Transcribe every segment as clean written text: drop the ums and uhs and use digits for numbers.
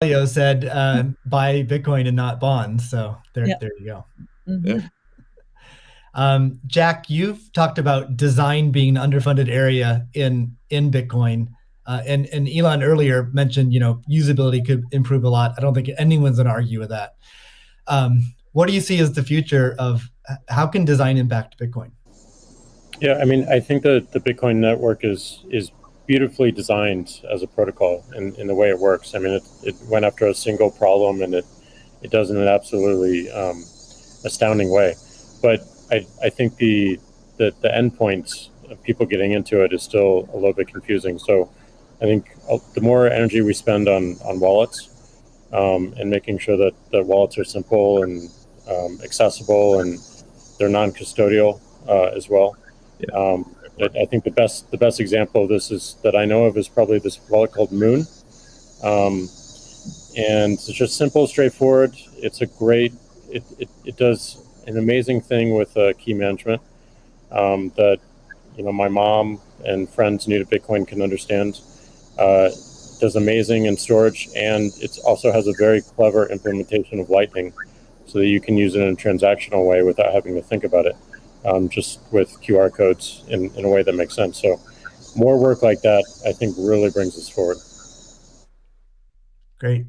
Leo said, buy Bitcoin and not bonds. So there, Yeah. there you go. Yeah. Mhm. Jack, you've talked about design being an underfunded area in Bitcoin, and Elon earlier mentioned, usability could improve a lot. I don't think anyone's going to argue with that. What do you see as the future of how can design impact Bitcoin? Yeah, I mean, I think that the Bitcoin network is beautifully designed as a protocol in the way it works. I mean, it went after a single problem, and it does in an absolutely astounding way. But I think the endpoints of people getting into it is still a little bit confusing. So I think the more energy we spend on wallets, and making sure that the wallets are simple and accessible, and they're non-custodial as well. Yeah. I think the best example of this is that I know of is probably this wallet called Moon, um, and it's just simple, straightforward. It's a great. It does an amazing thing with key management that my mom and friends new to Bitcoin can understand. Uh, does amazing in storage, and it also has a very clever implementation of Lightning, so that you can use it in a transactional way without having to think about it, just with QR codes in a way that makes sense. So more work like that, I think, really brings us forward. Great.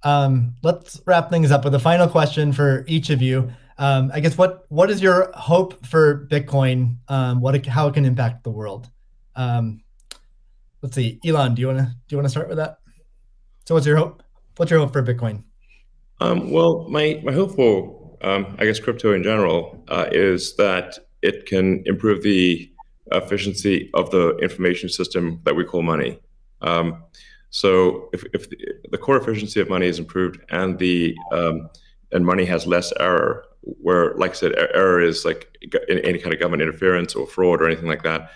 Let's wrap things up with a final question for each of you. I guess what is your hope for Bitcoin? How it can impact the world? Um, let's see, Elon, do you wanna start with that? So what's your hope? What's your hope for Bitcoin? Well, my hope for, I guess, crypto in general is that it can improve the efficiency of the information system that we call money. So if the core efficiency of money is improved and money has less error, where, like I said, error is like in any kind of government interference or fraud or anything like that,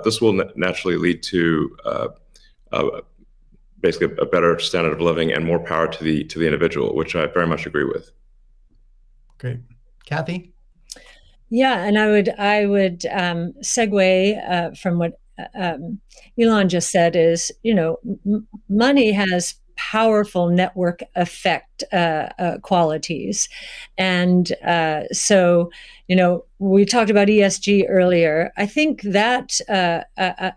this will naturally lead to uh, basically a better standard of living and more power to the individual, which I very much agree with. Great. Kathy? Yeah, and I would segue from what Elon just said is, money has powerful network effect qualities, and so we talked about ESG earlier. I think that,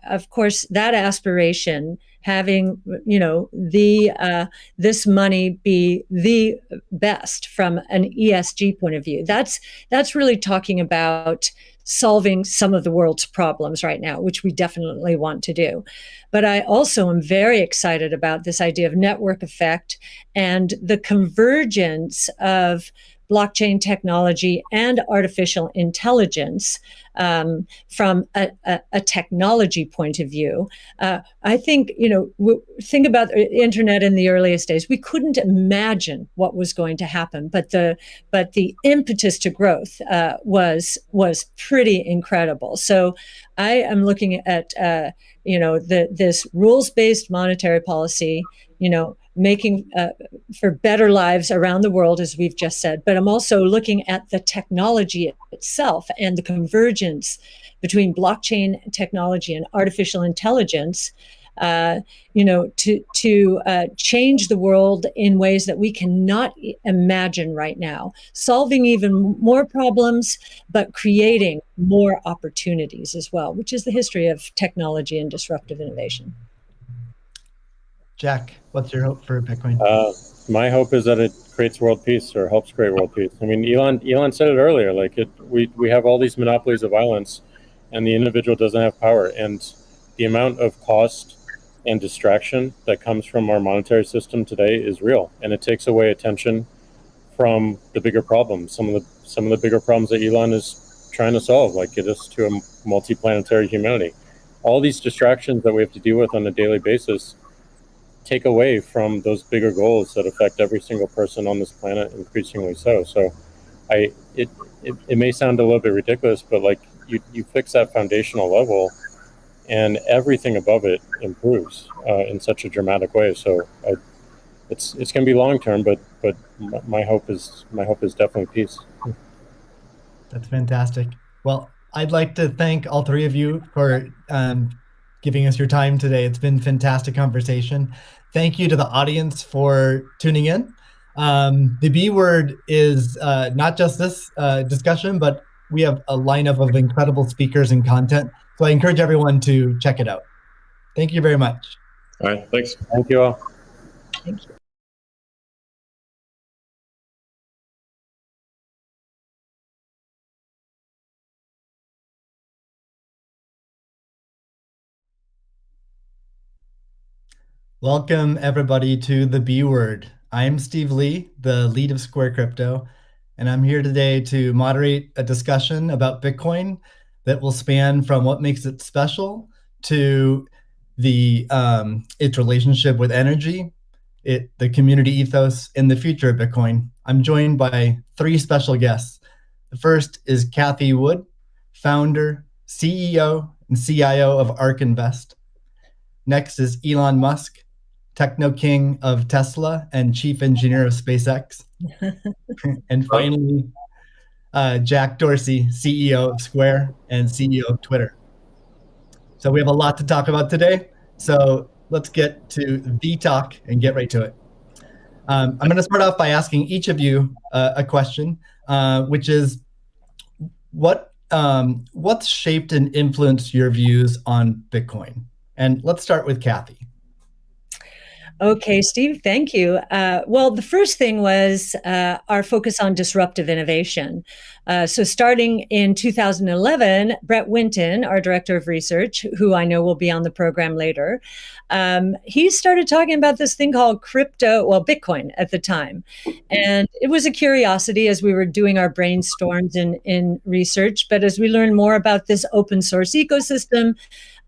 of course, that aspiration, having the this money be the best from an ESG point of view, that's really talking about solving some of the world's problems right now, which we definitely want to do. But I also am very excited about this idea of network effect and the convergence of blockchain technology and artificial intelligence, from a technology point of view. I think, think about the internet in the earliest days. We couldn't imagine what was going to happen, but the impetus to growth was pretty incredible. So I am looking at this rules-based monetary policy, making for better lives around the world, as we've just said. But I'm also looking at the technology itself and the convergence between blockchain technology and artificial intelligence, to change the world in ways that we cannot imagine right now, solving even more problems, but creating more opportunities as well, which is the history of technology and disruptive innovation. Jack, what's your hope for Bitcoin? My hope is that it creates world peace, or helps create world peace. I mean, Elon said it earlier. Like we have all these monopolies of violence, and the individual doesn't have power. And the amount of cost and distraction that comes from our monetary system today is real, and it takes away attention from the bigger problems. Some of the bigger problems that Elon is trying to solve, like get us to a multi-planetary humanity. All these distractions that we have to deal with on a daily basis take away from those bigger goals that affect every single person on this planet, increasingly so. So it may sound a little bit ridiculous, but like you fix that foundational level, and everything above it improves in such a dramatic way. So it's going to be long term, but my hope is definitely peace. That's fantastic. Well, I'd like to thank all three of you for giving us your time today. It's been fantastic conversation. Thank you to the audience for tuning in. The B word is not just this discussion, but we have a lineup of incredible speakers and content. So I encourage everyone to check it out. Thank you very much. All right, thanks. Thank you all. Thank you. Welcome everybody to the B word. I'm Steve Lee, the lead of Square Crypto, and I'm here today to moderate a discussion about Bitcoin that will span from what makes it special to the its relationship with energy, the community ethos, and the future of Bitcoin. I'm joined by three special guests. The first is Cathie Wood, founder, CEO, and CIO of ARK Invest. Next is Elon Musk, techno king of Tesla and chief engineer of SpaceX. And finally, Jack Dorsey, CEO of Square and CEO of Twitter. So we have a lot to talk about today. So let's get to the talk and get right to it. I'm going to start off by asking each of you a question, which is what's shaped and influenced your views on Bitcoin? And let's start with Cathie. Okay, Steve, thank you. Well, the first thing was our focus on disruptive innovation. So starting in 2011, Brett Winton, our director of research, who I know will be on the program later, he started talking about this thing called Bitcoin at the time. And it was a curiosity as we were doing our brainstorms in research. But as we learned more about this open source ecosystem,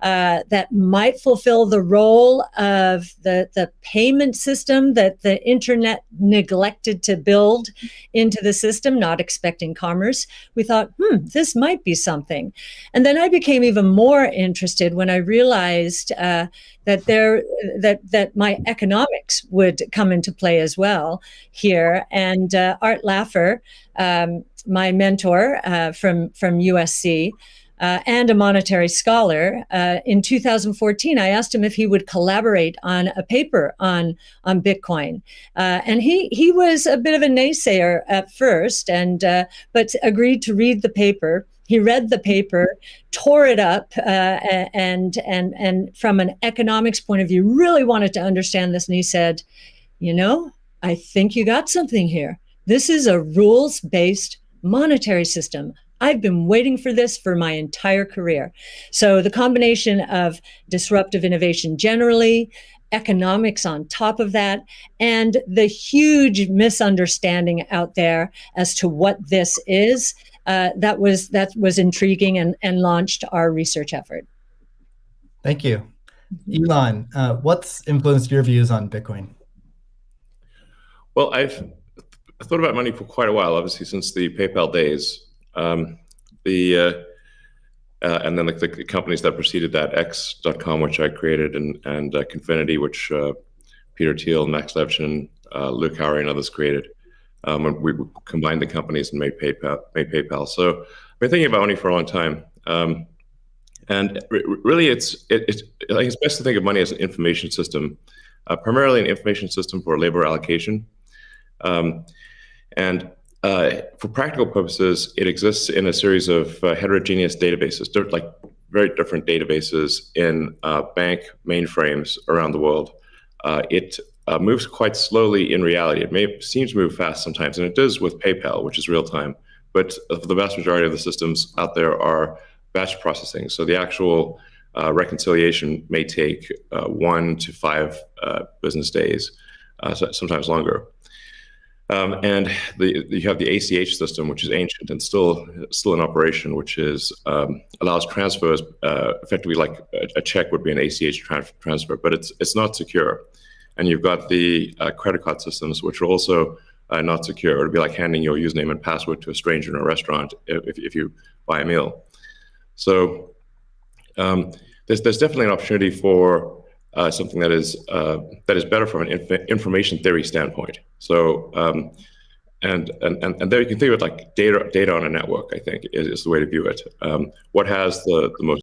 that might fulfill the role of the payment system that the internet neglected to build into the system, not expecting commerce. We thought, this might be something. And then I became even more interested when I realized that my economics would come into play as well here. And Art Laffer, my mentor from USC, and a monetary scholar. In 2014, I asked him if he would collaborate on a paper on Bitcoin. And he was a bit of a naysayer at first, but agreed to read the paper. He read the paper, tore it up, and from an economics point of view, really wanted to understand this. And he said, I think you got something here. This is a rules-based monetary system. I've been waiting for this for my entire career. So the combination of disruptive innovation generally, economics on top of that, and the huge misunderstanding out there as to what this is, that was intriguing and launched our research effort. Thank you. Elon, what's influenced your views on Bitcoin? Well, I've thought about money for quite a while, obviously, since the PayPal days. And then the companies that preceded that, X.com, which I created, and Confinity, which Peter Thiel, Max Levchin, Luke Howry, and others created. And we combined the companies and made PayPal. So I've been thinking about money for a long time. And really, I think it's best to think of money as an information system, primarily an information system for labor allocation. For practical purposes, it exists in a series of heterogeneous databases, like very different databases in bank mainframes around the world. It moves quite slowly in reality. It may seem to move fast sometimes, and it does with PayPal, which is real time. But the vast majority of the systems out there are batch processing. So the actual reconciliation may take 1 to 5 business days, sometimes longer. And you have the ACH system, which is ancient and still in operation, which allows transfers effectively like a check would be an ACH transfer, but it's not secure. And you've got the credit card systems, which are also not secure. It would be like handing your username and password to a stranger in a restaurant if you buy a meal. So there's definitely an opportunity for something that is better from an information theory standpoint. So and there you can think of it like data on a network, I think is the way to view it. What has the most